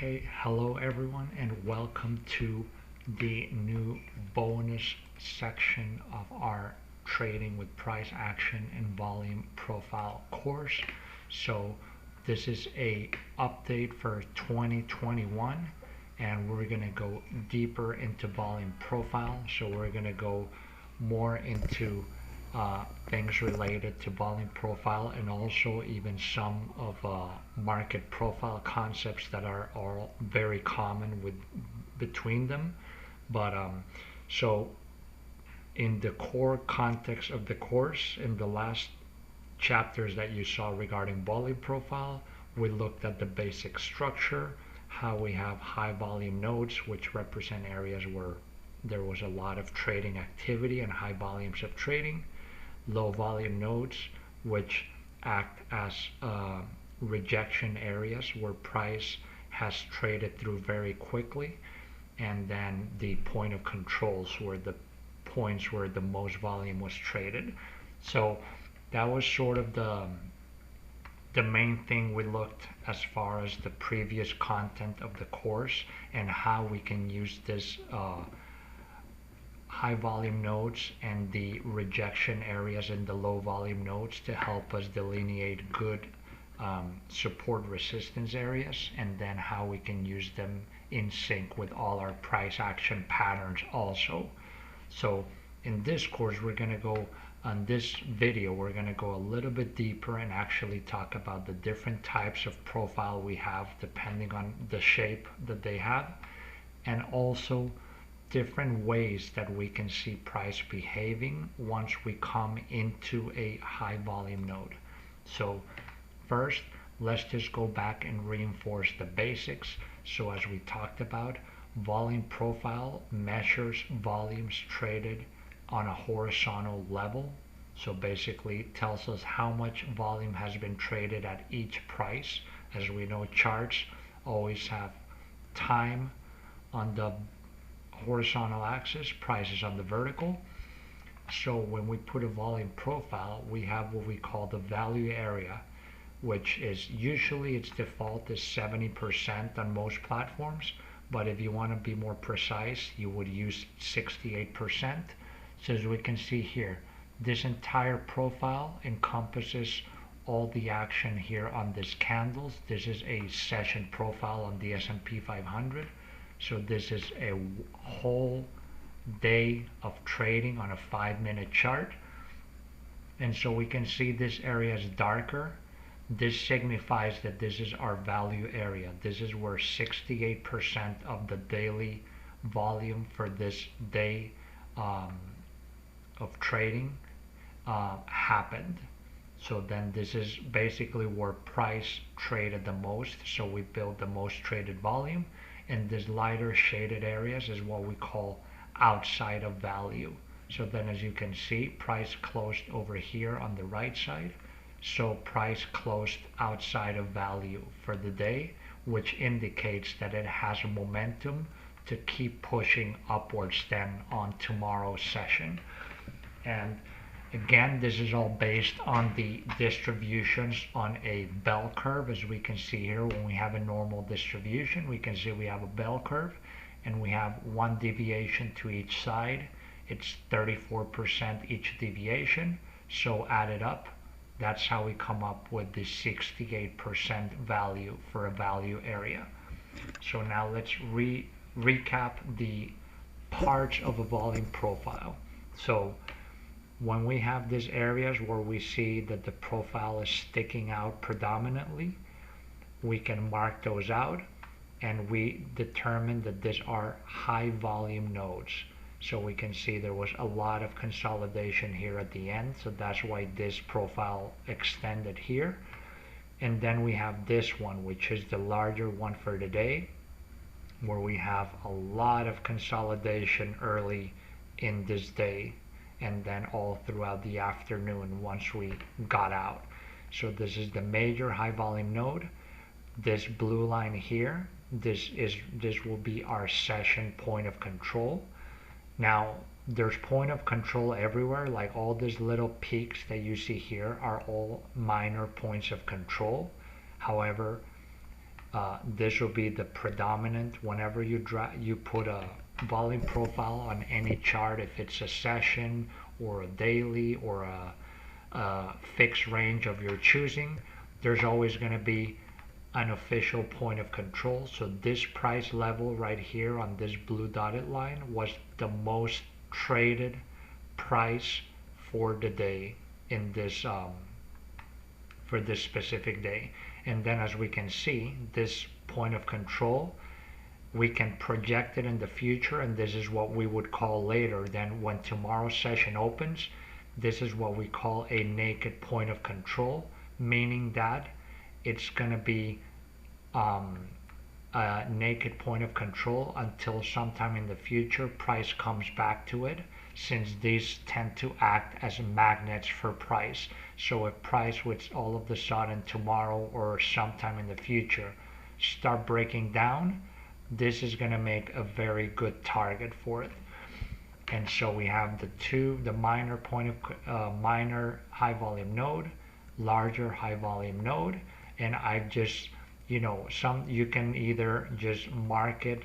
Okay, hello everyone and welcome to the new bonus section of our trading with price action and volume profile course. So this is a update for 2021 and we're going to go deeper into volume profile. So we're going to go more into things related to volume profile and also even some of market profile concepts that are all very common between them. But so in the core context of the course, in the last chapters that you saw regarding volume profile, we looked at the basic structure, how we have high volume nodes, which represent areas where there was a lot of trading activity and high volumes of trading. Low volume nodes, which act as rejection areas where price has traded through very quickly, and then the point of controls were the points where the most volume was traded. So that was sort of the main thing we looked as far as the previous content of the course and how we can use this high volume nodes and the rejection areas in the low volume nodes to help us delineate good support resistance areas, and then how we can use them in sync with all our price action patterns also. So in this course on this video we're going to go a little bit deeper and actually talk about the different types of profile we have depending on the shape that they have, and also different ways that we can see price behaving once we come into a high volume node. So first, let's just go back and reinforce the basics. So as we talked about, volume profile measures volumes traded on a horizontal level. So basically it tells us how much volume has been traded at each price. As we know, charts always have time on the horizontal axis, prices on the vertical. So when we put a volume profile, we have what we call the value area, which is usually its default is 70% on most platforms, but if you want to be more precise, you would use 68%. So as we can see here, this entire profile encompasses all the action here on these candles. This is a session profile on the S&P 500. So this is a whole day of trading on a 5-minute chart. And so we can see this area is darker. This signifies that this is our value area. This is where 68% of the daily volume for this day of trading happened. So then this is basically where price traded the most. So we build the most traded volume. And this lighter shaded areas is what we call outside of value. So then as you can see, price closed over here on the right side. So price closed outside of value for the day, which indicates that it has momentum to keep pushing upwards then on tomorrow's session. And again, this is all based on the distributions on a bell curve. As we can see here, when we have a normal distribution, we can see we have a bell curve and we have one deviation to each side. It's 34% each deviation. So added up, that's how we come up with the 68% value for a value area. So now let's recap the parts of a volume profile. So when we have these areas where we see that the profile is sticking out predominantly, we can mark those out and we determine that these are high volume nodes. So we can see there was a lot of consolidation here at the end, so that's why this profile extended here. And then we have this one, which is the larger one for the day, where we have a lot of consolidation early in this day and then all throughout the afternoon once we got out. So this is the major high volume node. This blue line here, this will be our session point of control. Now there's point of control everywhere, like all these little peaks that you see here are all minor points of control. However, This will be the predominant whenever you put a volume profile on any chart, if it's a session or a daily or a fixed range of your choosing. There's always going to be an official point of control. So this price level right here on this blue dotted line was the most traded price for the day in this for this specific day. And then as we can see, this point of control, we can project it in the future, and this is what we would call later. Then when tomorrow's session opens, this is what we call a naked point of control, meaning that it's going to be a naked point of control until sometime in the future price comes back to it, since these tend to act as magnets for price. So if price would all of a sudden tomorrow or sometime in the future start breaking down, this is going to make a very good target for it. And so we have the minor minor high volume node, larger high volume node, and I've just, you can either just mark it,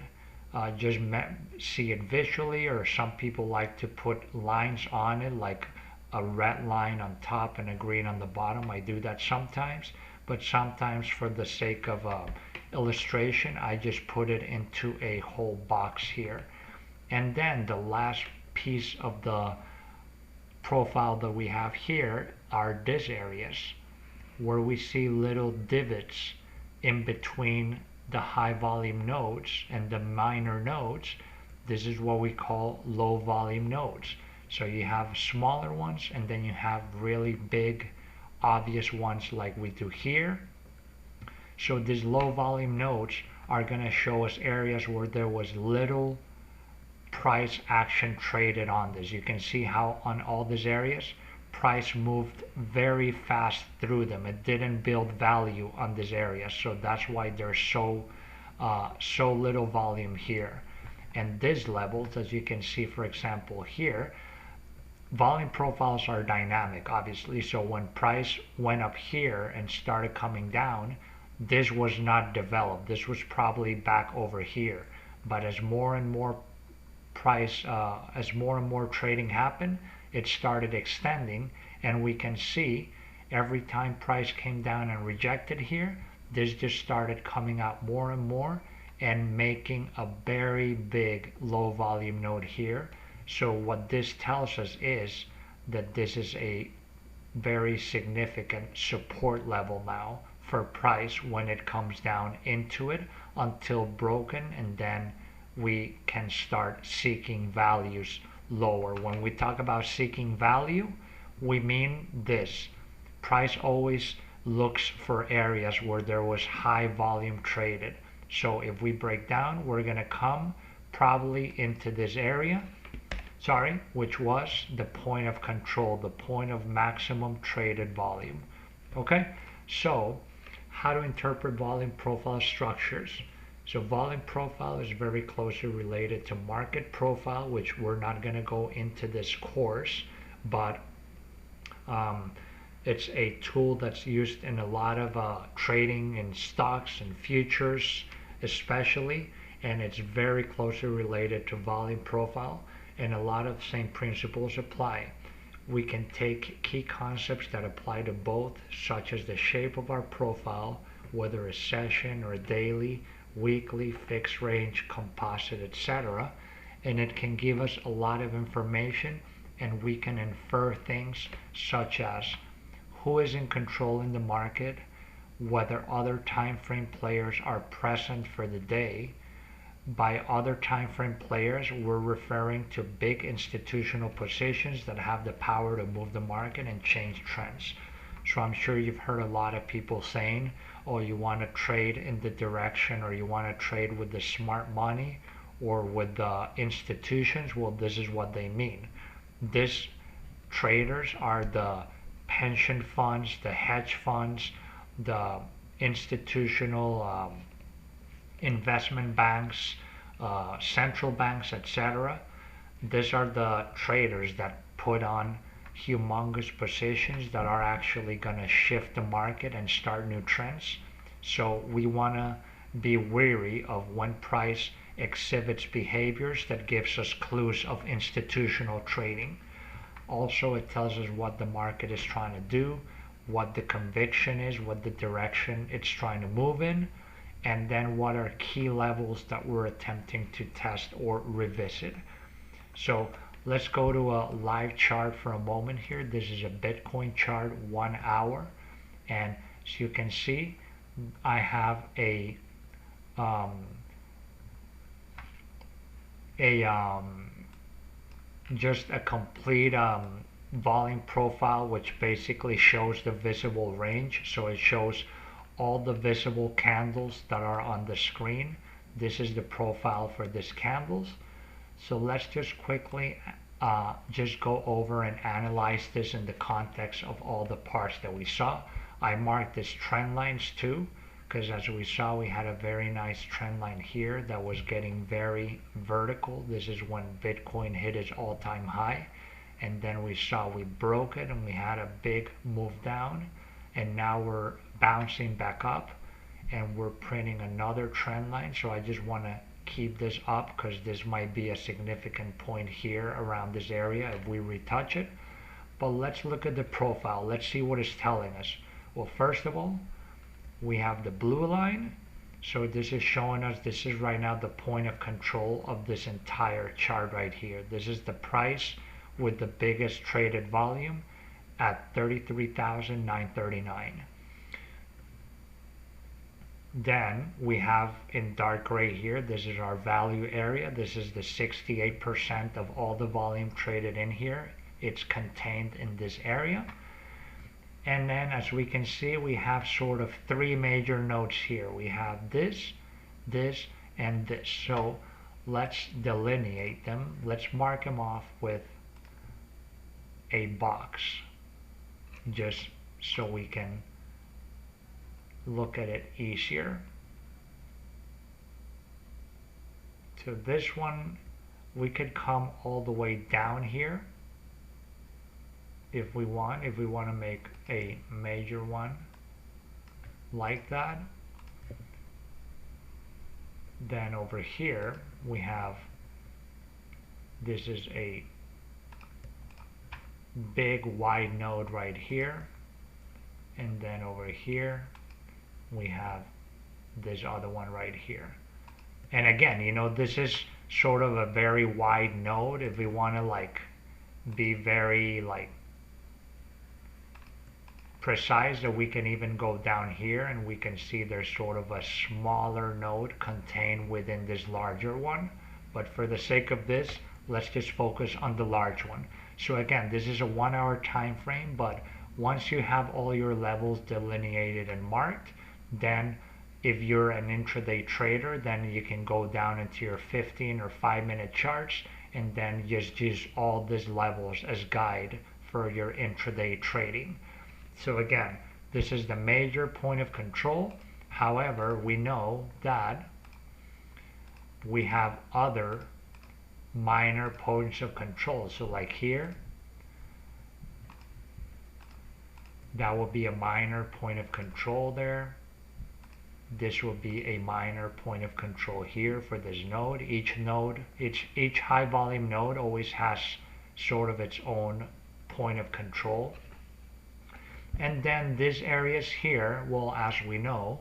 see it visually, or some people like to put lines on it, like a red line on top and a green on the bottom. I do that sometimes, but sometimes for the sake of illustration, I just put it into a whole box here. And then the last piece of the profile that we have here are these areas where we see little divots in between the high volume nodes and the minor nodes. This is what we call low volume nodes. So you have smaller ones, and then you have really big obvious ones like we do here. So these low volume nodes are going to show us areas where there was little price action traded on this. You can see how on all these areas price moved very fast through them. It didn't build value on this area, so that's why there's so little volume here. And these levels, as you can see, for example here, volume profiles are dynamic, obviously. So when price went up here and started coming down, this was not developed. This was probably back over here. But as more and more trading happened, it started extending, and we can see every time price came down and rejected here, this just started coming out more and more and making a very big low volume node here. So what this tells us is that this is a very significant support level now for price when it comes down into it until broken, and then we can start seeking values lower. When we talk about seeking value, we mean this. Price always looks for areas where there was high volume traded. So if we break down, we're going to come probably into this area, which was the point of control, the point of maximum traded volume. Okay, so how to interpret volume profile structures. So volume profile is very closely related to market profile, which we're not going to go into this course, but it's a tool that's used in a lot of trading in stocks and futures especially, and it's very closely related to volume profile, and a lot of same principles apply. We can take key concepts that apply to both, such as the shape of our profile, whether a session or a daily, weekly, fixed range, composite, etc. And it can give us a lot of information, and we can infer things such as who is in control in the market, whether other time frame players are present for the day. By other time frame players, we're referring to big institutional positions that have the power to move the market and change trends. So I'm sure you've heard a lot of people saying, oh, you want to trade in the direction, or you want to trade with the smart money or with the institutions. Well, this is what they mean. These traders are the pension funds, the hedge funds, the institutional investment banks, central banks, etc. These are the traders that put on humongous positions that are actually going to shift the market and start new trends. So we want to be wary of when price exhibits behaviors that gives us clues of institutional trading. Also, it tells us what the market is trying to do, what the conviction is, what the direction it's trying to move in, and then what are key levels that we're attempting to test or revisit. So let's go to a live chart for a moment here. This is a Bitcoin chart, 1 hour, and as you can see, I have just a complete volume profile, which basically shows the visible range. So it shows all the visible candles that are on the screen. This is the profile for these candles. So let's just quickly just go over and analyze this in the context of all the parts that we saw. I marked these trend lines too, because as we saw, we had a very nice trend line here that was getting very vertical. This is when Bitcoin hit its all-time high, and then we saw we broke it and we had a big move down, and now we're bouncing back up and we're printing another trend line. So I just want to keep this up because this might be a significant point here around this area if we retouch it. But let's look at the profile. Let's see what it's telling us. Well, first of all, we have the blue line. So this is showing us, this is right now the point of control of this entire chart right here. This is the price with the biggest traded volume at 33,939. Then we have in dark gray here, this is our value area. This is the 68% of all the volume traded in here. It's contained in this area. And then as we can see, we have sort of three major nodes here. We have this, this, and this. So let's delineate them. Let's mark them off with a box, just so we can look at it easier. So this one, we could come all the way down here if we want to make a major one like that. Then over here we have, this is a big wide node right here, and then over here we have this other one right here. And again, you know, this is sort of a very wide node. If we want to like be very like precise, that we can even go down here and we can see there's sort of a smaller node contained within this larger one. But for the sake of this, let's just focus on the large one. So again, this is a 1 hour time frame, but once you have all your levels delineated and marked, then if you're an intraday trader, then you can go down into your 15 or 5-minute charts and then just use all these levels as guide for your intraday trading. So again, this is the major point of control. However, we know that we have other minor points of control. So like here, that will be a minor point of control there. This will be a minor point of control here for this node. Each high volume node always has sort of its own point of control. And then these areas here, well, as we know,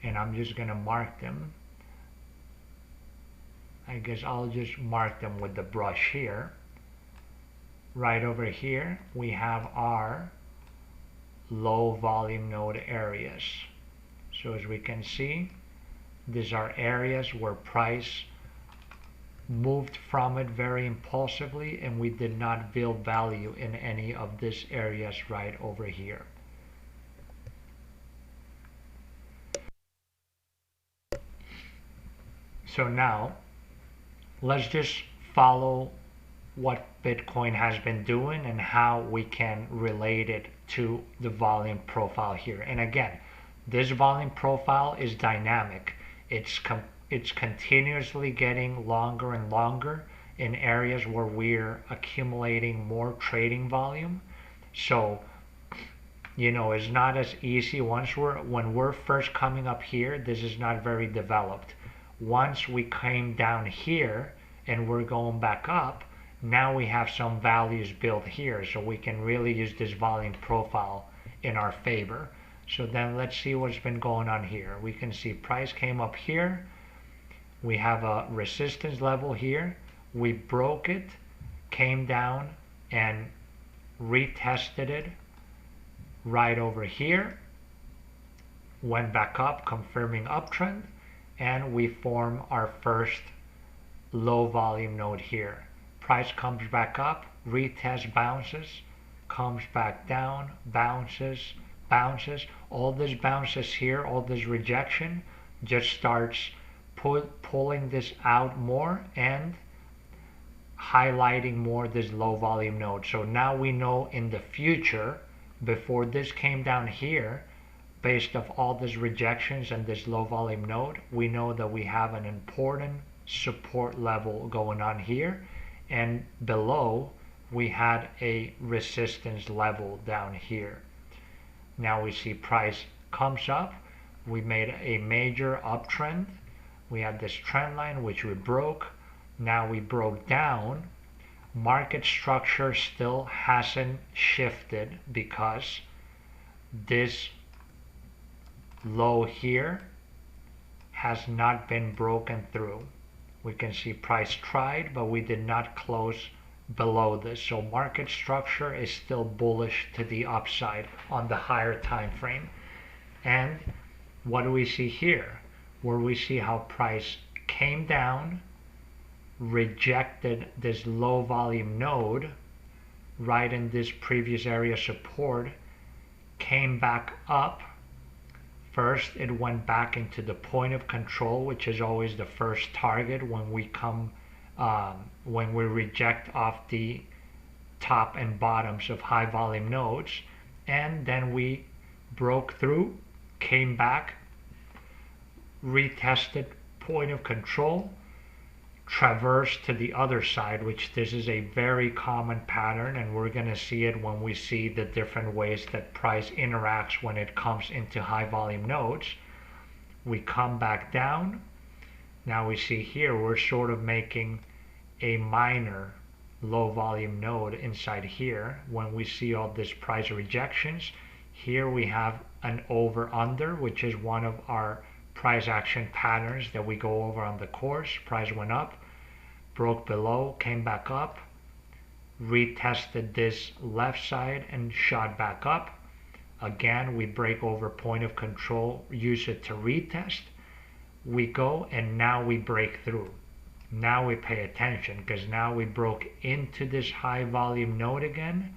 and I'm just going to mark them. I guess I'll just mark them with the brush here. Right over here, we have our low volume node areas. So as we can see, these are areas where price moved from it very impulsively, and we did not build value in any of these areas right over here. So now let's just follow what Bitcoin has been doing and how we can relate it to the volume profile here. And again, this volume profile is dynamic. It's continuously getting longer and longer in areas where we're accumulating more trading volume. So is not as easy. When we're first coming up here, this is not very developed. Once we came down here and we're going back up, now we have some values built here, so we can really use this volume profile in our favor. So then let's see what's been going on here. We can see price came up here. We have a resistance level here. We broke it, came down and retested it right over here, went back up, confirming uptrend, and we form our first low volume node here. Price comes back up, retest, bounces, comes back down, bounces, bounces. All these bounces here, all this rejection just starts pulling this out more and highlighting more this low volume node. So now we know in the future, before this came down here, based off all these rejections and this low volume node, we know that we have an important support level going on here, and below we had a resistance level down here. Now we see price comes up. We made a major uptrend. We had this trend line which we broke. Now we broke down. Market structure still hasn't shifted because this low here has not been broken through. We can see price tried, but we did not close below this. So market structure is still bullish to the upside on the higher time frame. And what do we see here? Where we see how price came down, rejected this low volume node right in this previous area support, came back up. First it went back into the point of control, which is always the first target when we come when we reject off the top and bottoms of high volume nodes, and then we broke through, came back, retested point of control, traversed to the other side, which this is a very common pattern, and we're going to see it when we see the different ways that price interacts when it comes into high volume nodes. We come back down. Now we see here we're sort of making a minor low volume node inside here. When we see all this price rejections, here we have an over under, which is one of our price action patterns that we go over on the course. Price went up, broke below, came back up, retested this left side and shot back up. Again, we break over point of control, use it to retest. We go and now we break through. Now we pay attention because now we broke into this high volume node again.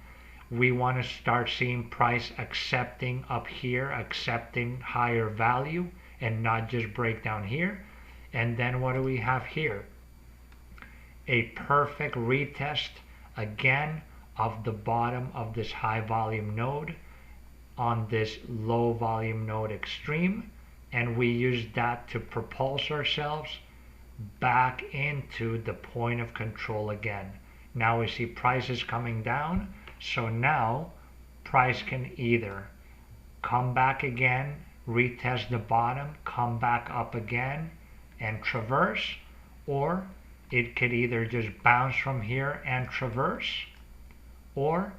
We want to start seeing price accepting up here, accepting higher value, and not just break down here. And then what do we have here? A perfect retest again of the bottom of this high volume node on this low volume node extreme, and we use that to propulse ourselves back into the point of control again. Now we see prices coming down, so now price can either come back again, retest the bottom, come back up again and traverse, or it could either just bounce from here and traverse, or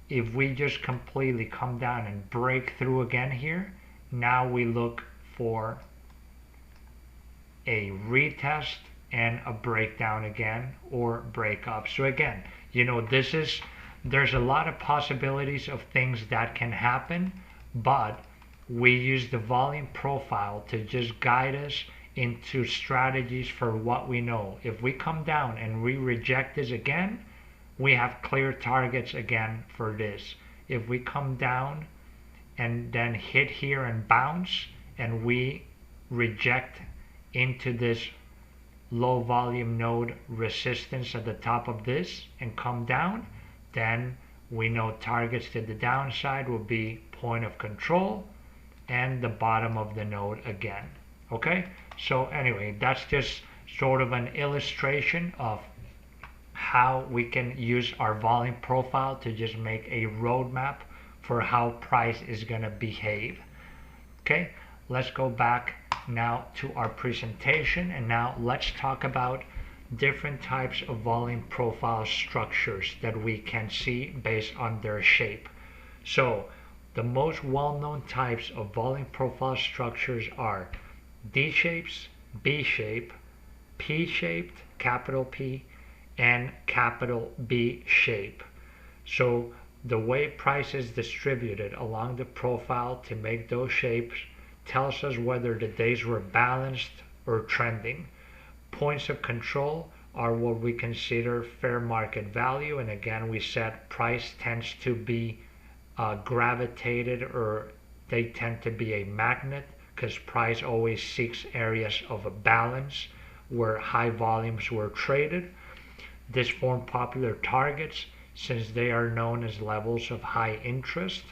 if we just completely come down and break through again here, now we look for a retest and a breakdown again, or break up. So again, there's a lot of possibilities of things that can happen, but we use the volume profile to just guide us into strategies for what we know. If we come down and we reject this again, we have clear targets again for this. If we come down and then hit here and bounce, and we reject into this low volume node resistance at the top of this and come down, then we know targets to the downside will be point of control and the bottom of the node again. Okay, so anyway, that's just sort of an illustration of how we can use our volume profile to just make a roadmap for how price is going to behave. Okay, let's go back now to our presentation, and now let's talk about different types of volume profile structures that we can see based on their shape. So the most well-known types of volume profile structures are D shapes, B shape, P shaped, capital P, and capital B shape. So the way price is distributed along the profile to make those shapes tells us whether the days were balanced or trending. Points of control are what we consider fair market value, and again we said price tends to be gravitated, or they tend to be a magnet, because price always seeks areas of a balance where high volumes were traded. This form popular targets since they are known as levels of high interest.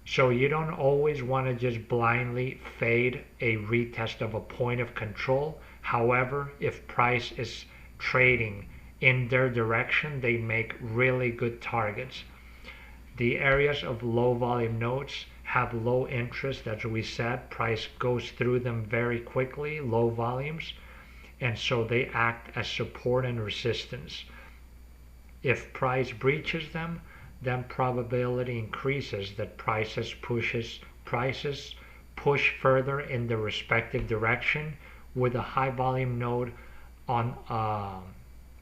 So you don't always want to just blindly fade a retest of a point of control. However, if price is trading in their direction, they make really good targets. The areas of low volume nodes have low interest, as we said. Price goes through them very quickly, low volumes, and so they act as support and resistance. If price breaches them, then probability increases that prices push further in the respective direction, with a high volume node on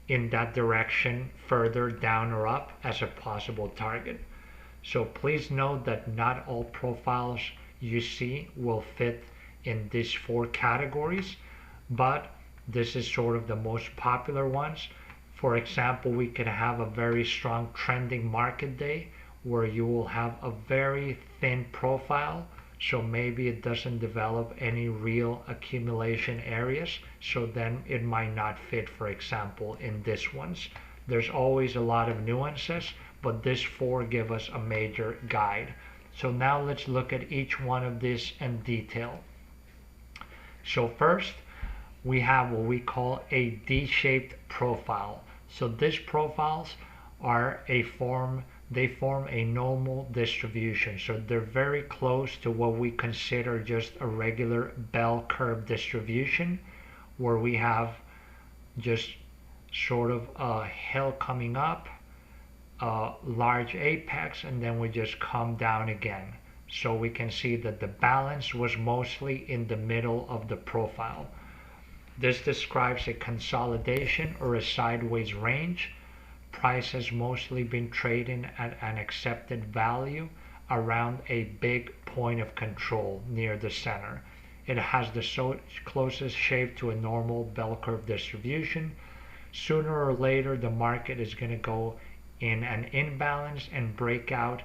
in that direction further down or up as a possible target. So please note that not all profiles you see will fit in these four categories, but this is sort of the most popular ones. For example, we could have a very strong trending market day where you will have a very thin profile, so maybe it doesn't develop any real accumulation areas, so then it might not fit, for example, in this ones. There's always a lot of nuances, but these four give us a major guide. So now let's look at each one of these in detail. So first, we have what we call a D-shaped profile. So these profiles are they form a normal distribution. So they're very close to what we consider just a regular bell curve distribution, where we have just sort of a hill coming up, a large apex, and then we just come down again. So we can see that the balance was mostly in the middle of the profile. This describes a consolidation or a sideways range. Price has mostly been trading at an accepted value around a big point of control near the center. It has the closest shape to a normal bell curve distribution. Sooner or later, the market is going to go in an imbalance and break out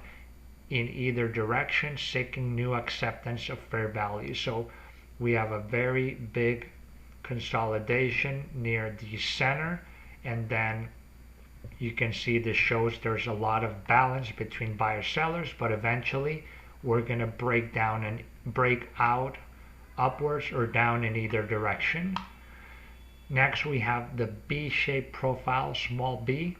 in either direction, seeking new acceptance of fair value. So we have a very big consolidation near the center, and then you can see this shows there's a lot of balance between buyers and sellers, but eventually we're going to break down and break out upwards or down in either direction. Next, we have the B-shaped profile, small b.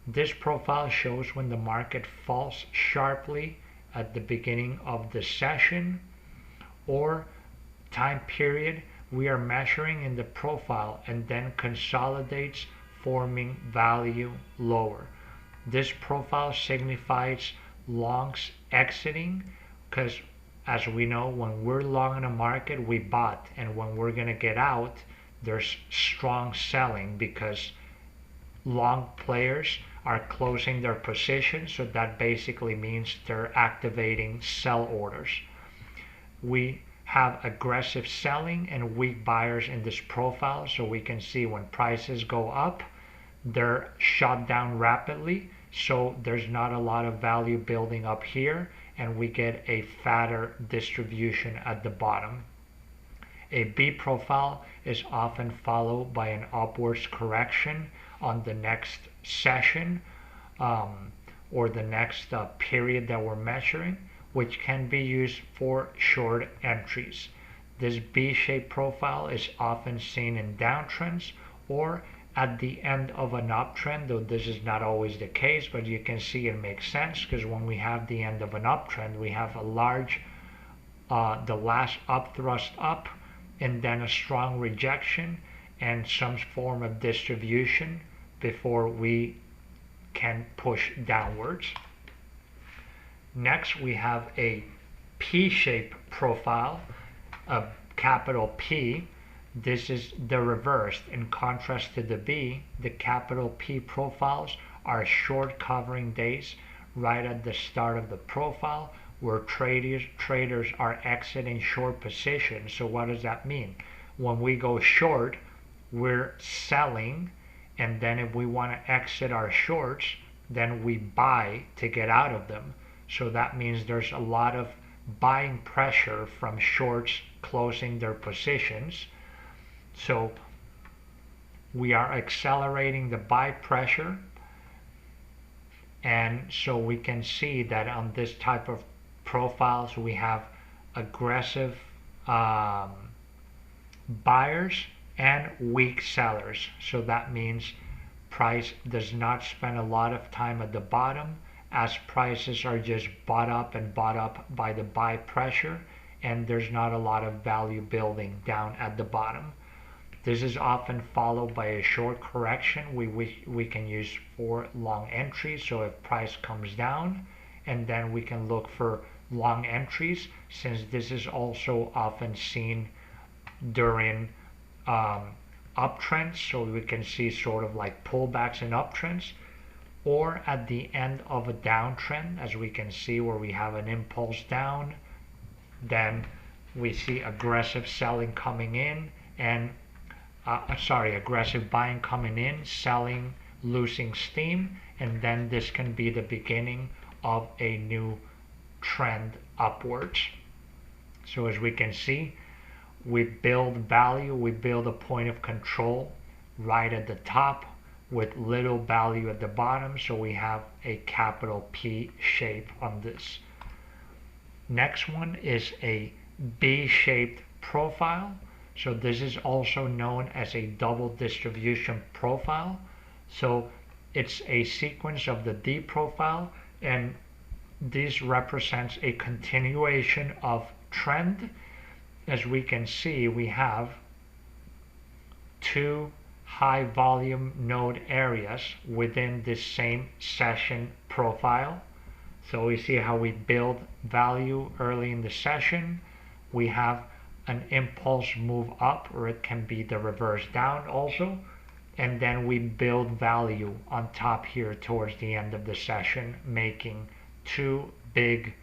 This profile shows when the market falls sharply at the beginning of the session or time period we are measuring in the profile, and then consolidates, forming value lower. This profile signifies longs exiting, because as we know, when we're long in a market, we bought, and when we're going to get out, there's strong selling because long players are closing their positions, so that basically means they're activating sell orders. We have aggressive selling and weak buyers in this profile, so we can see when prices go up, they're shot down rapidly, so there's not a lot of value building up here, and we get a fatter distribution at the bottom. A B profile is often followed by an upwards correction on the next session or the next period that we're measuring, which can be used for short entries. This B-shaped profile is often seen in downtrends or at the end of an uptrend, though this is not always the case, but you can see it makes sense because when we have the end of an uptrend, we have a large, the last up thrust up, and then a strong rejection and some form of distribution before we can push downwards. Next, we have a P-shaped profile, a capital P. This is the reverse. In contrast to the B, the capital P profiles are short covering days right at the start of the profile where traders are exiting short positions. So what does that mean? When we go short, we're selling, and then if we want to exit our shorts, then we buy to get out of them. So that means there's a lot of buying pressure from shorts closing their positions. So we are accelerating the buy pressure, and so we can see that on this type of profiles we have aggressive buyers and weak sellers. So that means price does not spend a lot of time at the bottom, as prices are just bought up by the buy pressure, and there's not a lot of value building down at the bottom. This is often followed by a short correction we can use for long entries. So if price comes down, and then we can look for long entries, since this is also often seen during uptrends. So we can see sort of like pullbacks in uptrends, or at the end of a downtrend, as we can see where we have an impulse down, then we see aggressive selling coming in, and aggressive buying coming in, selling losing steam, and then this can be the beginning of a new trend upwards. So as we can see, we build value, we build a point of control right at the top with little value at the bottom, so we have a capital P shape on this. Next one is a B-shaped profile. So this is also known as a double distribution profile. So it's a sequence of the D profile, and this represents a continuation of trend. As we can see, we have two high volume node areas within this same session profile. So we see how we build value early in the session. We have an impulse move up, or it can be the reverse down also, and then we build value on top here towards the end of the session, making two big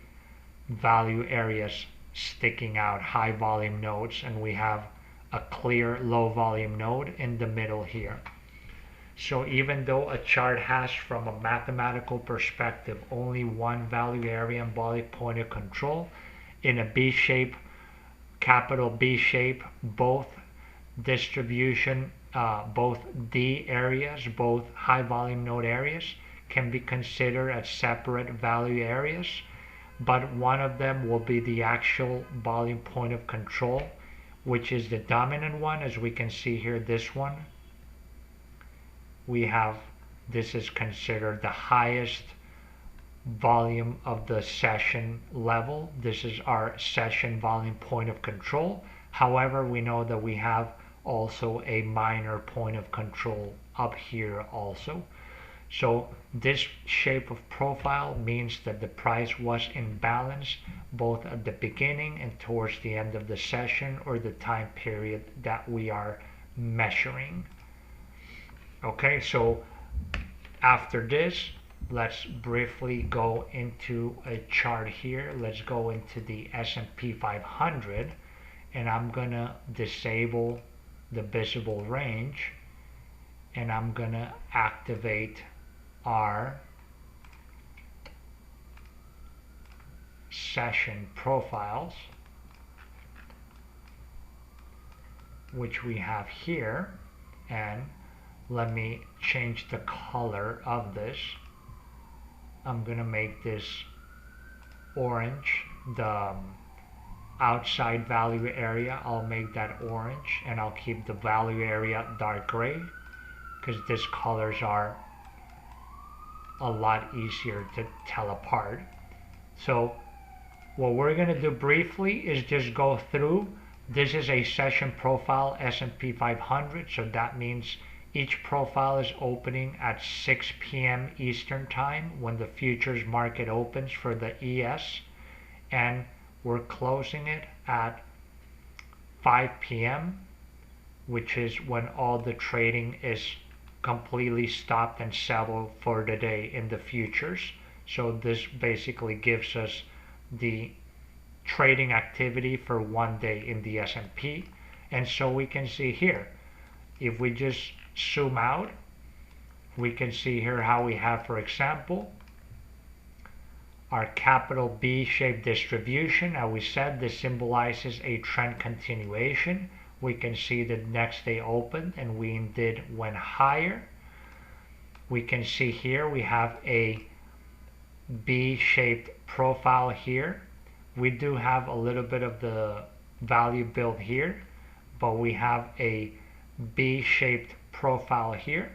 value areas sticking out, high volume nodes, and we have a clear low volume node in the middle here. So even though a chart has, from a mathematical perspective, only one value area and volume point of control, in a B shape, capital B shape, both distribution, both D areas, both high volume node areas can be considered as separate value areas, but one of them will be the actual volume point of control, which is the dominant one. As we can see here, this one, we have, this is considered the highest volume of the session level. This is our session volume point of control. However, we know that we have also a minor point of control up here also. So this shape of profile means that the price was in balance both at the beginning and towards the end of the session, or the time period that we are measuring. Okay, so after this, let's briefly go into a chart here. Let's go into the S&P 500, and I'm gonna disable the visible range, and I'm gonna activate our session profiles, which we have here, and let me change the color of this. I'm gonna make this orange, the outside value area, I'll make that orange, and I'll keep the value area dark gray, because these colors are a lot easier to tell apart. So what we're going to do briefly is just go through. This is a session profile S&P 500, so that means each profile is opening at 6 p.m. Eastern Time when the futures market opens for the ES, and we're closing it at 5 p.m., which is when all the trading is completely stopped and settled for the day in the futures. So this basically gives us the trading activity for one day in the S&P. And so we can see here, if we just zoom out, we can see here how we have, for example, our capital B-shaped distribution. As we said, this symbolizes a trend continuation. We can see the next day opened and we indeed went higher. We can see here we have a B-shaped profile here. We do have a little bit of the value build here, but we have a B-shaped profile here.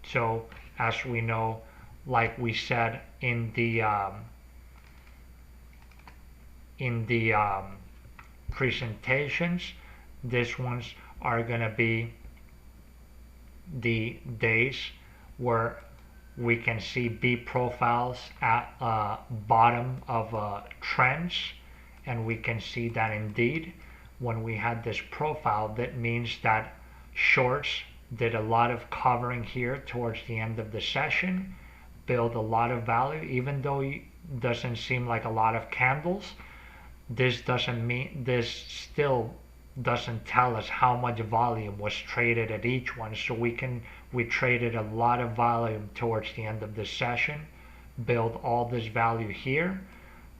So as we know, like we said in the presentations, these ones are going to be the days where we can see B profiles at bottom of trends, and we can see that indeed when we had this profile, that means that shorts did a lot of covering here towards the end of the session, build a lot of value, even though it doesn't seem like a lot of candles. This still doesn't tell us how much volume was traded at each one. So we traded a lot of volume towards the end of the session, build all this value here,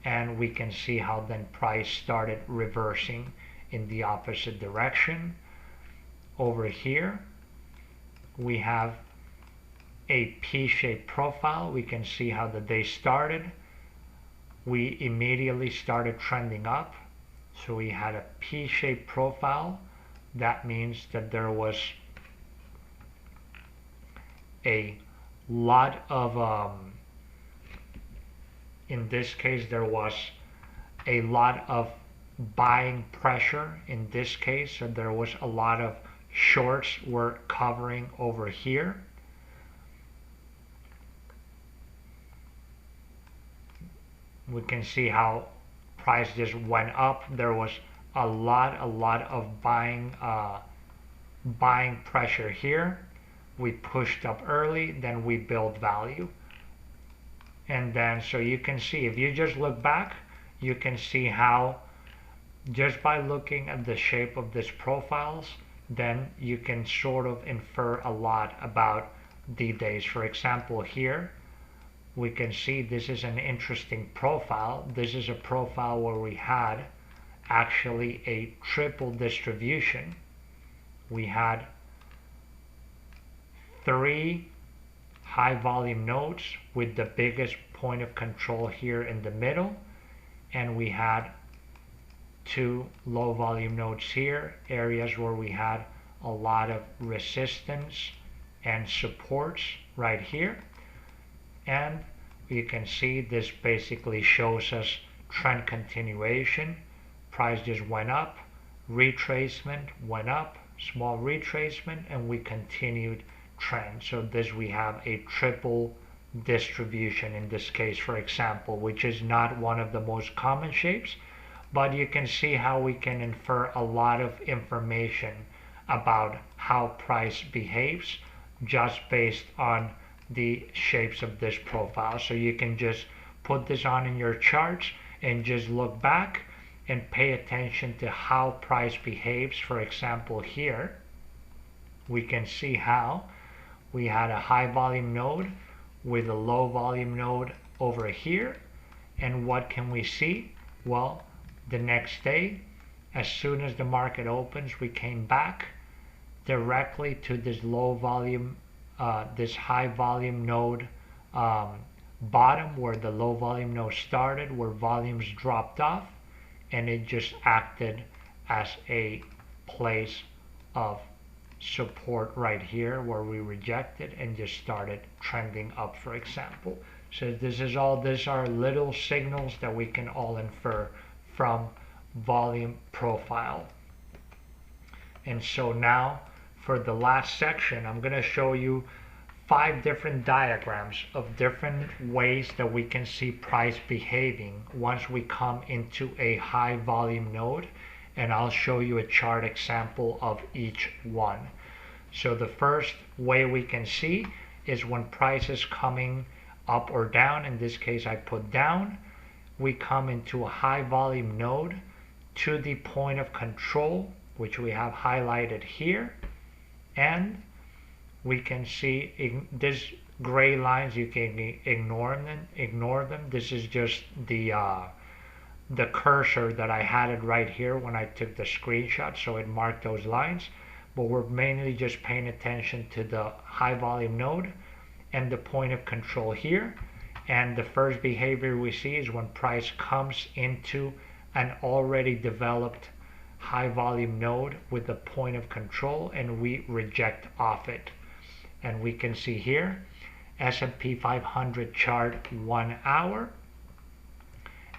and we can see how then price started reversing in the opposite direction. Over here we have a P-shaped profile. We can see how the day started. We immediately started trending up. So we had a P-shaped profile. That means that there was a lot of, in this case, there was a lot of buying pressure in this case. So there was a lot of shorts were covering over here. We can see how price just went up. There was a lot of buying pressure here. We pushed up early, then we built value. And then, so you can see, if you just look back, you can see how just by looking at the shape of these profiles, then you can sort of infer a lot about the days. For example, here, we can see this is an interesting profile. This is a profile where we had actually a triple distribution. We had 3 high volume nodes with the biggest point of control here in the middle, and we had 2 low volume nodes here, areas where we had a lot of resistance and supports right here. And you can see this basically shows us trend continuation. Price just went up, retracement went up, small retracement, and we continued trend. So this, we have a triple distribution in this case, for example, which is not one of the most common shapes, but you can see how we can infer a lot of information about how price behaves just based on the shapes of this profile. So you can just put this on in your charts and just look back and pay attention to how price behaves. For example, here we can see how we had a high volume node with a low volume node over here, and what can we see? Well, the next day, as soon as the market opens, we came back directly to this low volume, this high volume node bottom, where the low volume node started, where volumes dropped off, and it just acted as a place of support right here where we rejected and just started trending up, for example. So these are little signals that we can all infer from volume profile. And so now for the last section, I'm going to show you 5 different diagrams of different ways that we can see price behaving once we come into a high volume node, and I'll show you a chart example of each one. So the first way we can see is when price is coming up or down. In this case I put down. We come into a high volume node to the point of control, which we have highlighted here, and we can see this gray lines, you can ignore them. This is just the cursor that I had it right here when I took the screenshot, so it marked those lines. But we're mainly just paying attention to the high volume node and the point of control here. And the first behavior we see is when price comes into an already developed high volume node with the point of control and we reject off it. And we can see here S&P 500 chart 1 hour,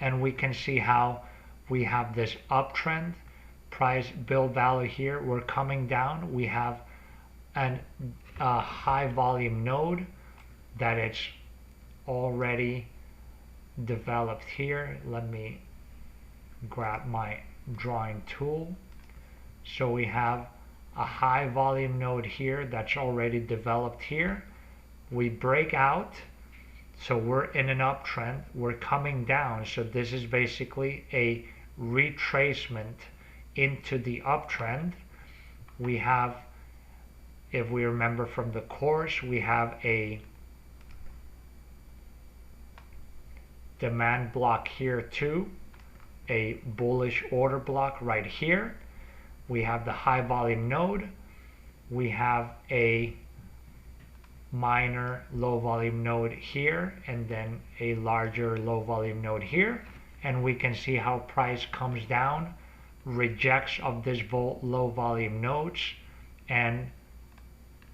and we can see how we have this uptrend, price build value here, we're coming down, we have a high volume node that it's already developed here. Let me grab my drawing tool. So we have a high volume node here that's already developed here. We break out, so we're in an uptrend, we're coming down, so this is basically a retracement into the uptrend. We have, if we remember from the course, we have a demand block here too, a bullish order block right here. We have the high volume node, we have a minor low volume node here, and then a larger low volume node here, and we can see how price comes down, rejects of this low volume nodes and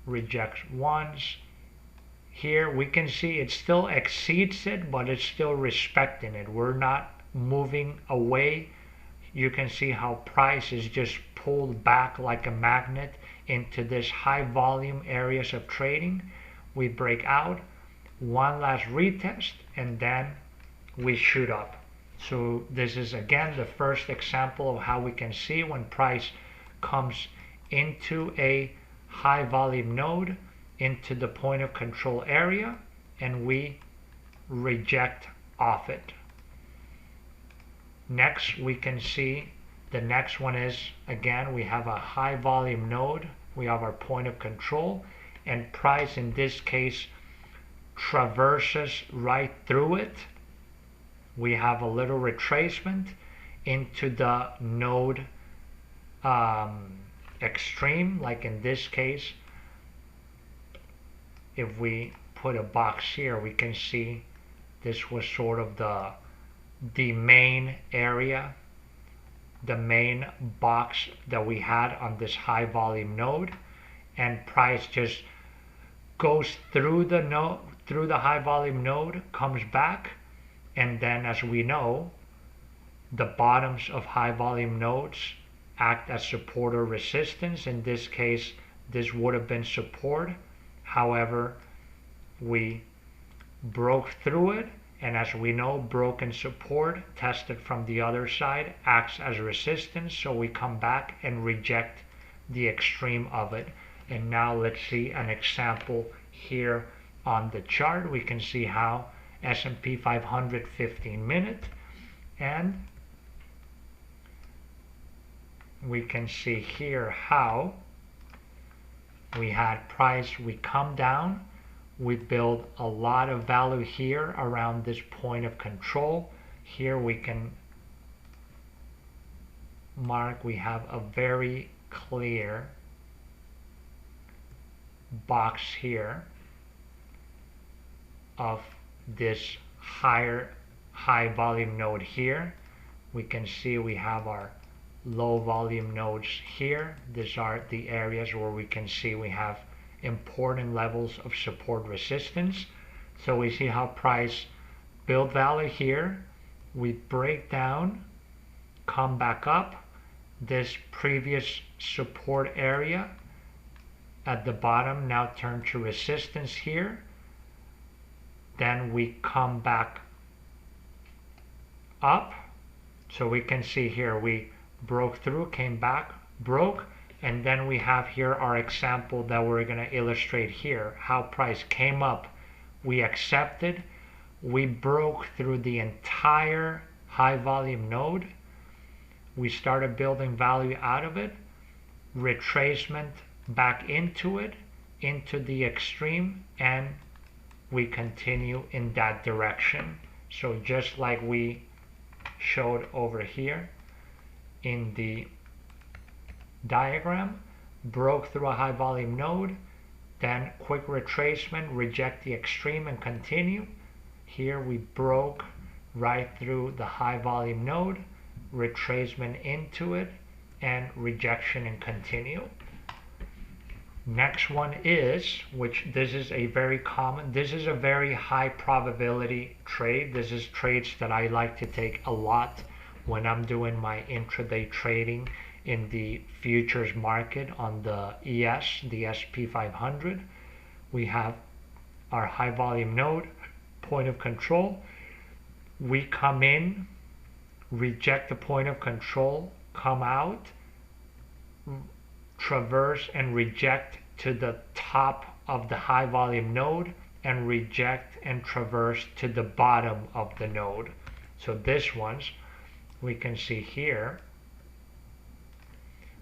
rejects ones. Here we can see it still exceeds it, but it's still respecting it. We're not moving away. You can see how price is just pulled back like a magnet into this high volume areas of trading. We break out, one last retest, and then we shoot up. So this is again the first example of how we can see when price comes into a high volume node, into the point of control area, and we reject off it. Next we can see the next one is, again, we have a high volume node, we have our point of control, and price in this case traverses right through it. We have a little retracement into the node extreme, like in this case, if we put a box here, we can see this was sort of the main area, the main box that we had on this high volume node, and price just goes through the high volume node, comes back, and then as we know, the bottoms of high volume nodes act as support or resistance. In this case, this would have been support. However, we broke through it, and as we know, broken support tested from the other side acts as resistance, so we come back and reject the extreme of it. And now let's see an example here on the chart. We can see how S&P 500 15-minute, and we can see here how we had price, we come down, we build a lot of value here around this point of control. Here we can mark, we have a very clear box here of this high volume node here. We can see we have our low volume nodes here. These are the areas where we can see we have important levels of support resistance. So we see how price build value here, we break down, come back up, this previous support area at the bottom now turn to resistance here, then we come back up. So we can see here we broke through, came back, broke, and then we have here our example that we're going to illustrate here, how price came up, we accepted, we broke through the entire high volume node, we started building value out of it, retracement back into it, into the extreme, and we continue in that direction. So just like we showed over here in the diagram, broke through a high volume node, then quick retracement, reject the extreme and continue. Here we broke right through the high volume node, retracement into it, and rejection and continue. Next one is, which this is a very common, this is a very high probability trade. This is trades that I like to take a lot when I'm doing my intraday trading in the futures market on the ES, the SP 500. We have our high volume node, point of control. We come in, reject the point of control, come out, traverse and reject to the top of the high volume node, and reject and traverse to the bottom of the node. So this one's, we can see here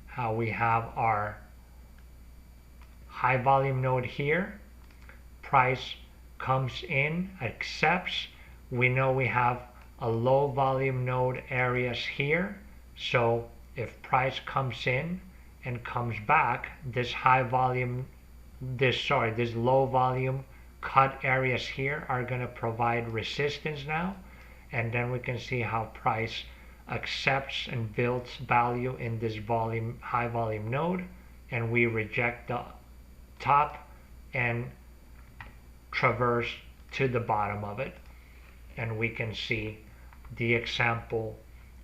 how we have our high volume node here, price comes in, accepts, we know we have a low volume node areas here, so if price comes in and comes back, this high volume, this low volume cut areas here are going to provide resistance now, and then we can see how price accepts and builds value in this volume, high volume node, and we reject the top and traverse to the bottom of it. And we can see the example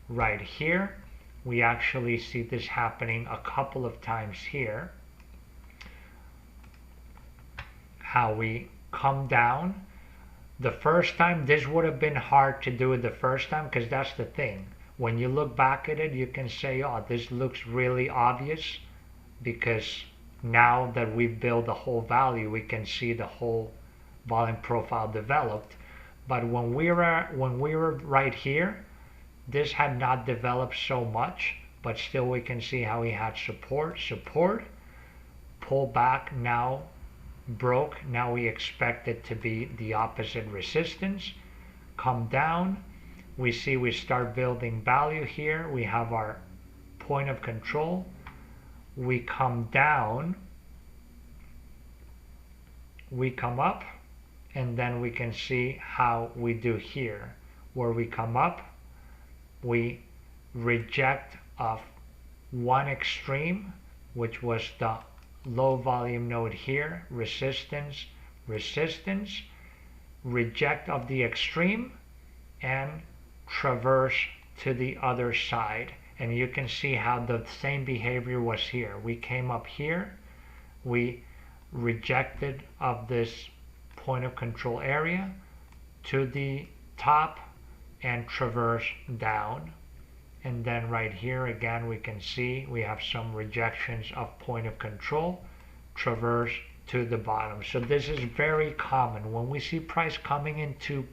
right here. We actually see this happening a couple of times here, how we come down. The first time, this would have been hard to do it the first time, because that's the thing. When you look back at it, you can say, oh, this looks really obvious, because now that we've built the whole value, we can see the whole volume profile developed. But when we were right here, this had not developed so much, but still we can see how we had support, pull back, now broke, now we expect it to be the opposite resistance, come down, we see we start building value here, we have our point of control, we come down, we come up, and then we can see how we do here, where we come up, we reject of one extreme, which was the low volume node here, resistance, resistance, reject of the extreme, and traverse to the other side. And you can see how the same behavior was here. We came up here, we rejected of this point of control area to the top and traverse down, and then right here again we can see we have some rejections of point of control, traverse to the bottom. So this is very common when we see price coming into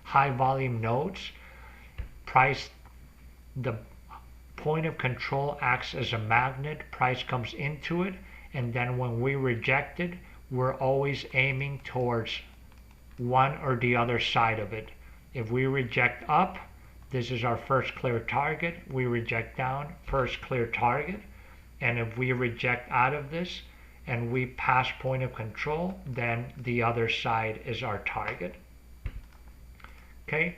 high volume nodes. Price, the point of control acts as a magnet, price comes into it, and then when we reject it, we're always aiming towards one or the other side of it. If we reject up, this is our first clear target. We reject down, first clear target. And if we reject out of this and we pass point of control, then the other side is our target. Okay.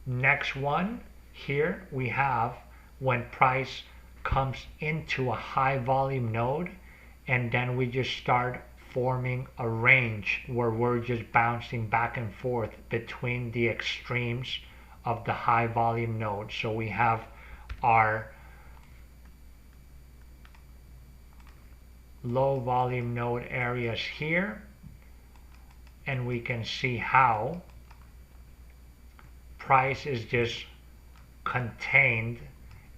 Next one, here we have when price comes into a high volume node, and then we just start forming a range where we're just bouncing back and forth between the extremes of the high volume node. So we have our low volume node areas here, and we can see how price is just contained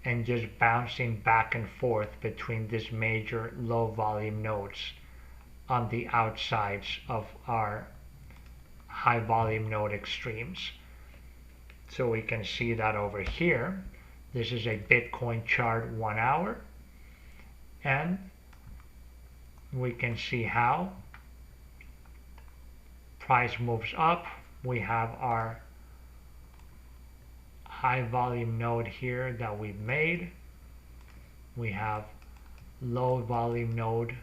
and just bouncing back and forth between this major low volume nodes on the outsides of our high volume node extremes. So we can see that over here. This is a Bitcoin chart 1 hour, and we can see how price moves up. We have our high volume node here that we've made. We have low volume node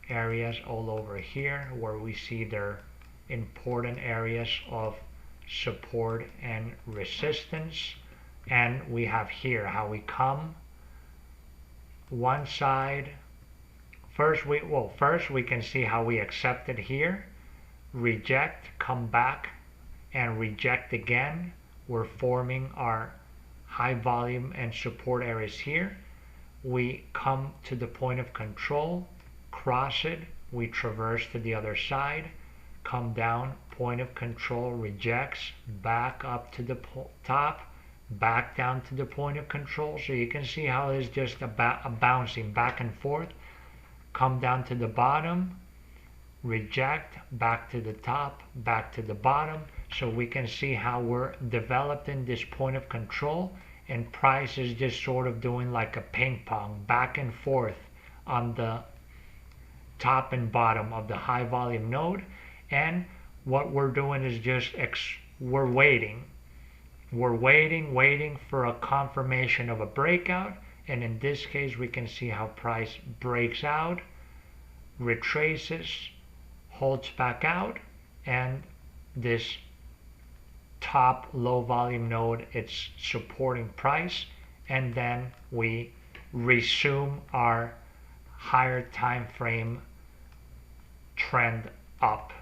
areas all over here where we see their important areas of support and resistance. And we have here how we come one side. First we can see how we accepted here, reject, come back, and reject again. We're forming our high volume and support areas here. We come to the point of control, cross it, we traverse to the other side, come down, point of control, rejects, back up to the top, back down to the point of control. So you can see how it's just a bouncing back and forth. Come down to the bottom, reject, back to the top, back to the bottom. So we can see how we're developing this point of control, and price is just sort of doing like a ping pong back and forth on the top and bottom of the high volume node. And what we're doing is just we're waiting for a confirmation of a breakout. And in this case we can see how price breaks out, retraces, holds back out, and this top low volume node, it's supporting price, and then we resume our higher time frame trend up.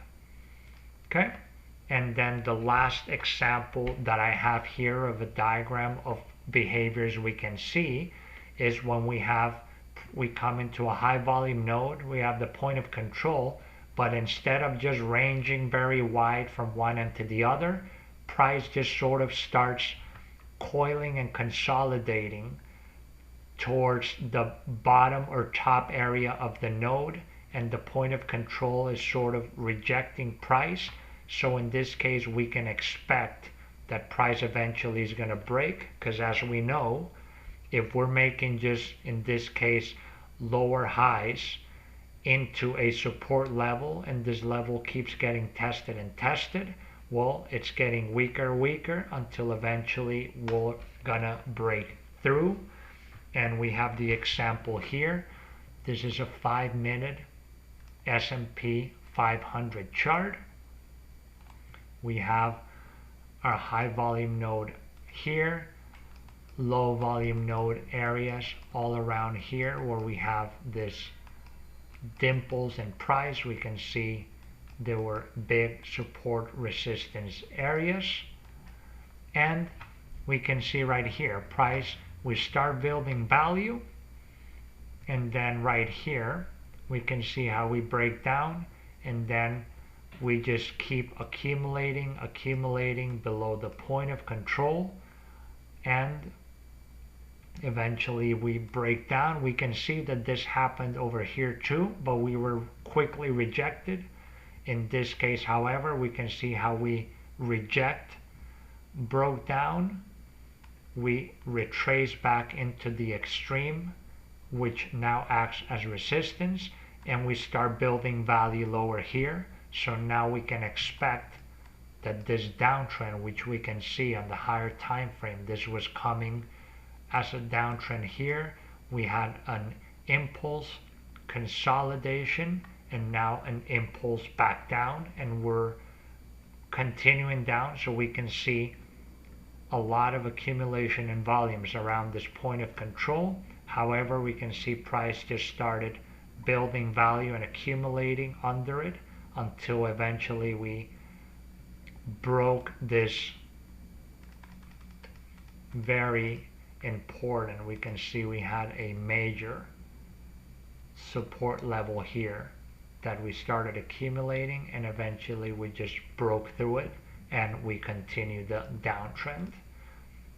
Okay, and then the last example that I have here of a diagram of behaviors we can see is when we come into a high volume node, we have the point of control, but instead of just ranging very wide from one end to the other, price just sort of starts coiling and consolidating towards the bottom or top area of the node, and the point of control is sort of rejecting price. So in this case we can expect that price eventually is going to break, because as we know, if we're making just in this case lower highs into a support level, and this level keeps getting tested and tested, well, it's getting weaker and weaker until eventually we're gonna break through. And we have the example here. This is a 5-minute S&P 500 chart. We have our high volume node here, low volume node areas all around here where we have this dimples in price. We can see there were big support resistance areas, and we can see right here price, we start building value, and then right here we can see how we break down, and then we just keep accumulating below the point of control, and eventually we break down. We can see that this happened over here too, but we were quickly rejected. In this case, however, we can see how we reject, broke down, we retrace back into the extreme, which now acts as resistance, and we start building value lower here. So now we can expect that this downtrend, which we can see on the higher time frame, this was coming as a downtrend here. We had an impulse consolidation, and now an impulse back down, and we're continuing down. So we can see a lot of accumulation in volumes around this point of control. However, we can see price just started building value and accumulating under it until eventually we broke this very important. We can see we had a major support level here that we started accumulating, and eventually we just broke through it and we continue the downtrend.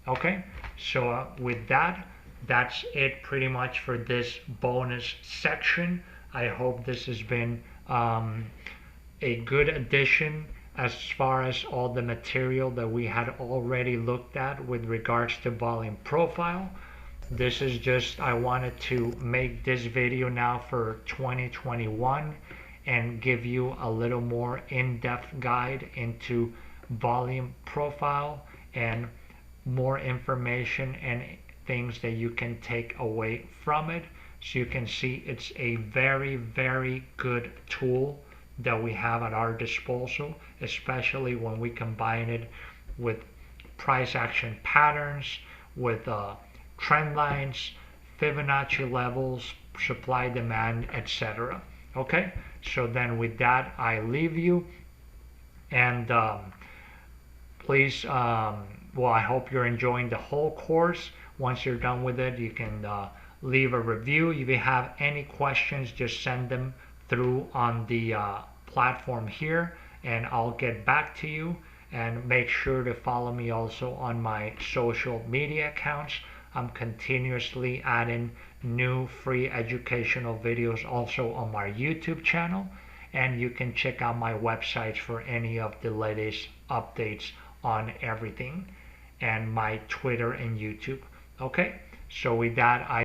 Okay, so with that, that's it pretty much for this bonus section. I hope this has been a good addition as far as all the material that we had already looked at with regards to volume profile. This is just, I wanted to make this video now for 2021 and give you a little more in-depth guide into volume profile and more information and things that you can take away from it. So you can see it's a very, very good tool that we have at our disposal, especially when we combine it with price action patterns, with trend lines, Fibonacci levels, supply, demand, etc. Okay, so then with that, I leave you, and please, well, I hope you're enjoying the whole course. Once you're done with it, you can leave a review. If you have any questions, just send them through on the platform here, and I'll get back to you. And make sure to follow me also on my social media accounts. I'm continuously adding new free educational videos also on my YouTube channel, and you can check out my websites for any of the latest updates on everything, and my Twitter and YouTube. Okay, so with that, I